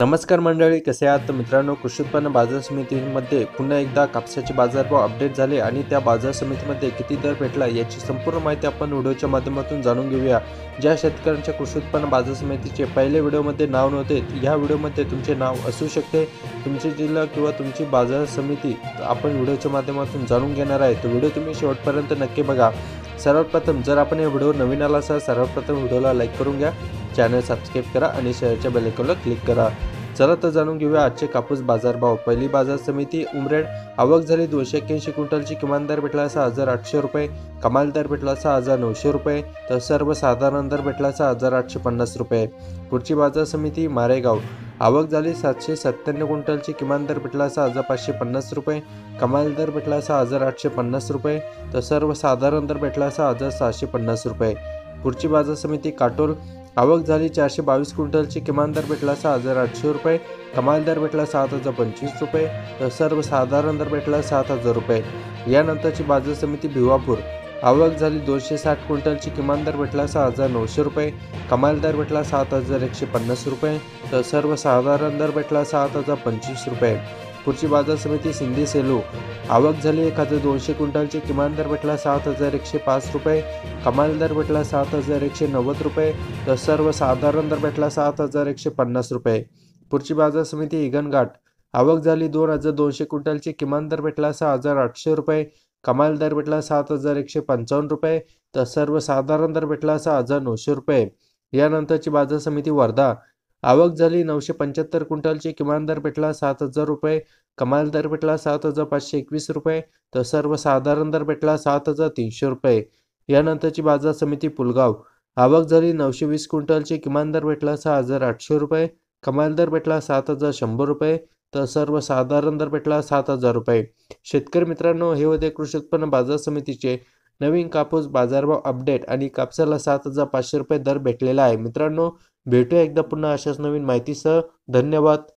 नमस्कार मंडळी, कसे आहात? तर मित्रांनो, कृषी उत्पन्न बाजार समितीमध्ये पुन्हा एकदा कापसाचे बाजारभाव अपडेट झाले आणि त्या बाजार समितीमध्ये किती दर भेटला याची संपूर्ण माहिती आपण व्हिडिओच्या माध्यमातून जाणून घेऊया। ज्या शेतकऱ्यांच्या कृषी उत्पन्न बाजार समितीचे पहिले व्हिडिओमध्ये नाव नव्हते, या व्हिडिओमध्ये तुमचे नाव असू शकते। तुमचे जिल्हा किंवा तुमची बाजार समिती आपण व्हिडिओच्या माध्यमातून जाणून घेणार आहे, तर व्हिडिओ तुम्ही शेवटपर्यंत नक्की बघा। सर्वप्रथम जर आपण या व्हिडिओ नवीन आला असाल, सर्वप्रथम व्हिडिओला लाईक करून घ्या, चॅनल सबस्क्राईब करा आणि शेअरच्या बेल आयकॉनला क्लिक करा। चला तर जाणून घेऊया आजचे कापूस बाजारभाव। पहिली बाजार समिती उमरेड, आवक झाली 281 क्विंटलची, किमान दर भेटला 6,800 रुपये, कमाल दर भेटला 6,900 रुपये, तर सर्वसाधारण दर भेटला 6,850 रुपये। पुढची बाजार समिती मारेगाव, आवक झाली 797 क्विंटलची, किमान दर भेटला 6,550 रुपये, कमाल दर भेटला 6,850 रुपये, तर सर्वसाधारण दर भेटला 6,650 रुपये। पुढची बाजार समिती काटोल, आवक झाली 422 क्विंटलची, किमान दर भेटला 6,800 रुपये, कमाल दर भेटला 7,025 रुपये, तर सर्वसाधारण दर भेटला 7,000 रुपये। यानंतरची बाजार समिती भिवापूर, आवक झाली 260 क्विंटलची, किमान दर भेटला 6,900 रुपये, कमाल दर भेटला 7,150 रुपये, तर सर्वसाधारण दर भेटला 7,025 रुपये। पुढची बाजार समिती सिंधी सेलू, आवक झाली 1,200 क्विंटलची, किमान दर भेटला 7,105 रुपये, कमाल दर भेटला 7,190 रुपये, तर सर्वसाधारण दर भेटला 7,150 रुपये। पुढची बाजार समिती हिंगणघाट, आवक झाली 2,200 क्विंटलची, किमान दर भेटला 6,800 रुपये, कमाल दर भेटला 7,155 रुपये, तर सर्वसाधारण दर भेटला 6,900 रुपये। यानंतरची बाजार समिती वर्धा, आवक झाली 975 क्विंटलची, किमान दर भेटला 7,000 रुपये, कमाल दर भेटला 7,521 रुपये, तर सर्वसाधारण दर भेटला 7,300 रुपये। यानंतरची बाजार समिती पुलगाव, आवक झाली 920 क्विंटलची, किमान दर भेटला 6,800 रुपये, कमाल दर भेटला 7,100 रुपये, तर सर्वसाधारण दर भेटला 7,000 रुपये। शेतकरी मित्रांनो, हे होते कृषी उत्पन्न बाजार समितीचे नवीन कापूस बाजारभाव अपडेट आणि कापसाला 7,500 रुपये दर भेटलेला आहे। मित्रांनो, भेटूया एकदा पुन्हा अशाच नवीन माहितीसह। धन्यवाद।